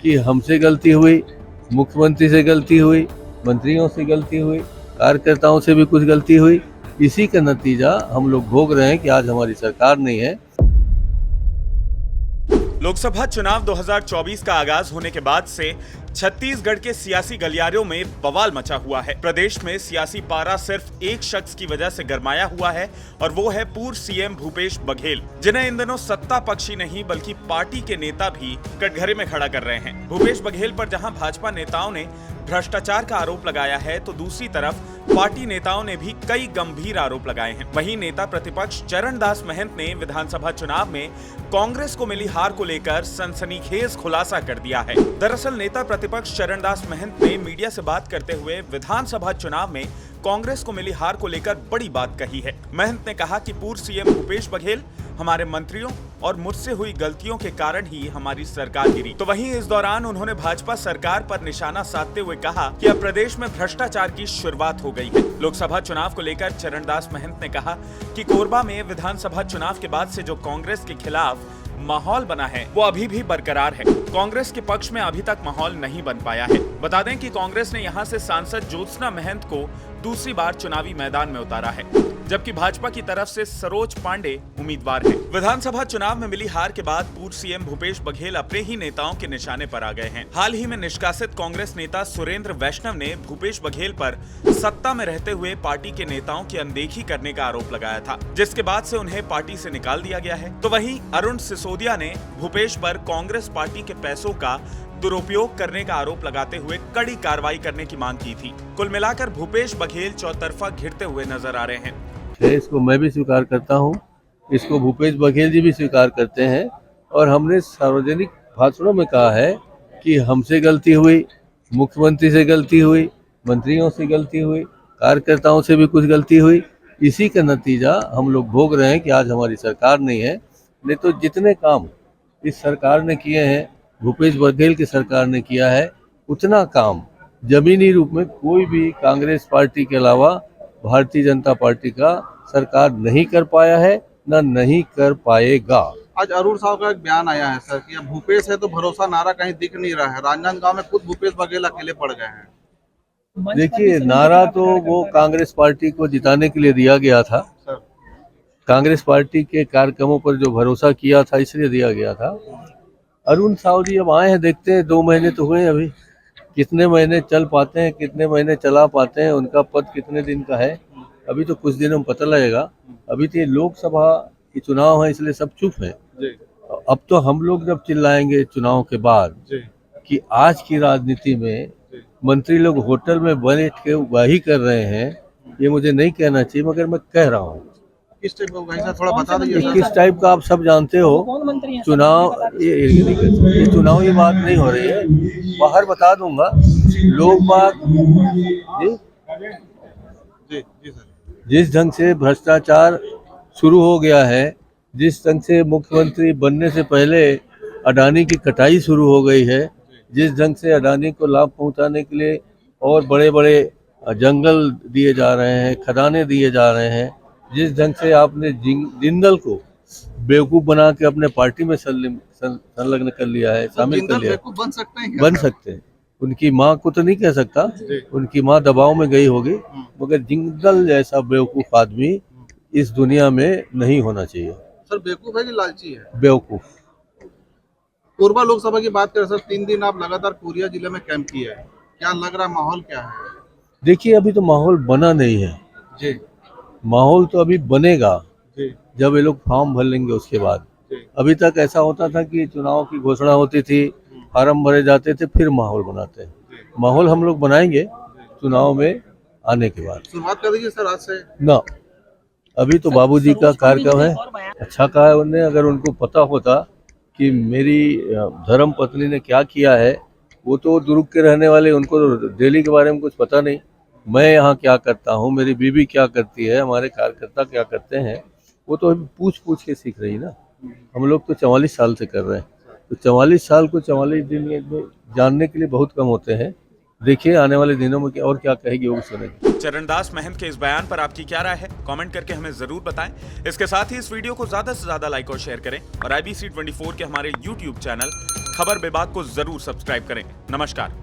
कि हमसे गलती हुई, मुख्यमंत्री से गलती हुई, मंत्रियों से गलती हुई, कार्यकर्ताओं से भी कुछ गलती हुई। इसी का नतीजा हम लोग भोग रहे हैं कि आज हमारी सरकार नहीं है। लोकसभा चुनाव 2024 का आगाज होने के बाद से छत्तीसगढ़ के सियासी गलियारों में बवाल मचा हुआ है। प्रदेश में सियासी पारा सिर्फ एक शख्स की वजह से गरमाया हुआ है और वो है पूर्व सीएम भूपेश बघेल, जिन्हें इन दिनों सत्ता पक्षी नहीं बल्कि पार्टी के नेता भी कटघरे में खड़ा कर रहे हैं। भूपेश बघेल पर जहां भाजपा नेताओं ने भ्रष्टाचार का आरोप लगाया है, तो दूसरी तरफ पार्टी नेताओं ने भी कई गंभीर आरोप लगाए हैं। वहीं नेता प्रतिपक्ष चरणदास महंत ने विधानसभा चुनाव में कांग्रेस को मिली हार को लेकर सनसनीखेज खुलासा कर दिया है। दरअसल नेता प्रतिपक्ष चरणदास महंत ने मीडिया से बात करते हुए विधानसभा चुनाव में कांग्रेस को मिली हार को लेकर बड़ी बात कही है। महंत ने कहा कि पूर्व सीएम भूपेश बघेल, हमारे मंत्रियों और मुझसे हुई गलतियों के कारण ही हमारी सरकार गिरी। तो वहीं इस दौरान उन्होंने भाजपा सरकार पर निशाना साधते हुए कहा कि अब प्रदेश में भ्रष्टाचार की शुरुआत हो गई है। लोकसभा चुनाव को लेकर चरणदास महंत ने कहा कि कोरबा में विधानसभा चुनाव के बाद से जो कांग्रेस के खिलाफ माहौल बना है वो अभी भी बरकरार है। कांग्रेस के पक्ष में अभी तक माहौल नहीं बन पाया है। बता दें कि कांग्रेस ने यहां से सांसद ज्योत्सना महंत को दूसरी बार चुनावी मैदान में उतारा है, जबकि भाजपा की तरफ से सरोज पांडे उम्मीदवार हैं। विधानसभा चुनाव में मिली हार के बाद पूर्व सीएम भूपेश बघेल अपने ही नेताओं के निशाने पर आ गए हैं। हाल ही में निष्कासित कांग्रेस नेता सुरेंद्र वैष्णव ने भूपेश बघेल पर सत्ता में रहते हुए पार्टी के नेताओं की अनदेखी करने का आरोप लगाया था, जिसके बाद से उन्हें पार्टी से निकाल दिया गया है। तो वहीं अरुण सिसोदिया ने भूपेश पर कांग्रेस पार्टी के पैसों का दुरुपयोग करने का आरोप लगाते हुए कड़ी कार्रवाई करने की मांग की थी। कुल मिलाकर भूपेश बघेल चौतरफा घिरते हुए नजर आ रहे हैं। इसको मैं भी स्वीकार करता हूं, इसको भूपेश बघेल जी भी स्वीकार करते हैं और हमने सार्वजनिक भाषणों में कहा है कि हमसे गलती हुई, मुख्यमंत्री से गलती हुई, मंत्रियों से गलती हुई, कार्यकर्ताओं से भी कुछ गलती हुई। इसी का नतीजा हम लोग भोग रहे हैं कि आज हमारी सरकार नहीं है। नहीं तो जितने काम इस सरकार ने किए हैं, भूपेश बघेल की सरकार ने किया है, उतना काम जमीनी रूप में कोई भी कांग्रेस पार्टी के अलावा भारतीय जनता पार्टी का सरकार नहीं कर पाया है, ना नहीं कर पाएगा। आज अरुण साहब का एक बयान आया है सर कि अब भूपेश है तो भरोसा नारा कहीं दिख नहीं रहा है। राजनांदगांव में खुद भूपेश बघेल अकेले पड़ गए हैं। देखिए, नारा तो वो कांग्रेस पार्टी को जिताने के लिए दिया गया था। कांग्रेस पार्टी के कार्यक्रमों पर जो भरोसा किया था इसलिए दिया गया था। अरुण साहब जी अब आए हैं, देखते हैं 2 महीने तो हुए, अभी कितने महीने चल पाते हैं, कितने महीने चला पाते हैं, उनका पद कितने दिन का है, अभी तो कुछ दिनों में पता लगेगा। अभी तो ये लोकसभा की चुनाव है इसलिए सब चुप है। अब तो हम लोग जब चिल्लाएंगे चुनाव के बाद कि आज की राजनीति में मंत्री लोग होटल में बैठ के उगाही कर रहे हैं, ये मुझे नहीं कहना चाहिए मगर मैं कह रहा हूँ। किस टाइप का उगाही सर, थोड़ा बता दीजिए। किस टाइप का आप सब जानते हो। चुनाव ये चुनावी बात नहीं हो रही है, बाहर बता दूंगा। लोग बात जी सर, जिस ढंग से भ्रष्टाचार शुरू हो गया है, जिस ढंग से मुख्यमंत्री बनने से पहले अडानी की कटाई शुरू हो गई है, जिस ढंग से अडानी को लाभ पहुंचाने के लिए और बड़े बड़े जंगल दिए जा रहे हैं, खदानें दिए जा रहे हैं, जिस ढंग से आपने जिंदल को बेवकूफ बना के अपने पार्टी में संलग्न कर लिया है, शामिल कर लिया है। बन सकते हैं, बन सकते हैं। उनकी माँ को तो नहीं कह सकता, उनकी माँ दबाव में गई होगी, मगर जिंदल जैसा बेवकूफ आदमी इस दुनिया में नहीं होना चाहिए। सर बेवकूफ है कि लालची है? बेवकूफ। कोरबा लोकसभा की बात करें सर, 3 दिन आप लगातार कोरिया जिले में कैंप किया है, क्या लग रहा, माहौल क्या है? देखिए, अभी तो माहौल बना नहीं है जी। माहौल तो अभी बनेगा जी। जब ये लोग फॉर्म भर लेंगे उसके बाद। अभी तक ऐसा होता था कि चुनाव की घोषणा होती थी, फार्म भरे जाते थे, फिर माहौल बनाते हैं। माहौल हम लोग बनाएंगे चुनाव में आने के बाद। शुरुआत कर दीजिए सर आज से। ना, अभी तो बाबूजी का कार्यक्रम है। अच्छा कहा है उन्होंने, अगर उनको पता होता कि मेरी धर्म पत्नी ने क्या किया है, वो तो दुर्ग के रहने वाले, उनको तो दिल्ली के बारे में कुछ पता नहीं। मैं यहाँ क्या करता हूँ, मेरी बीवी क्या करती है, हमारे कार्यकर्ता क्या करते हैं, वो तो अभी पूछ पूछ के सीख रही ना। हम लोग तो 44 साल से कर रहे हैं, तो 44 साल को 44 दिन में जानने के लिए बहुत कम होते हैं। देखिए आने वाले दिनों में और क्या कहेगी वो सुनेंगे। चरणदास महंत के इस बयान पर आपकी क्या राय है? कमेंट करके हमें जरूर बताएं। इसके साथ ही इस वीडियो को ज्यादा से ज्यादा लाइक और शेयर करें और IBC 24 के हमारे YouTube चैनल खबर विभाग को जरूर सब्सक्राइब करें। नमस्कार।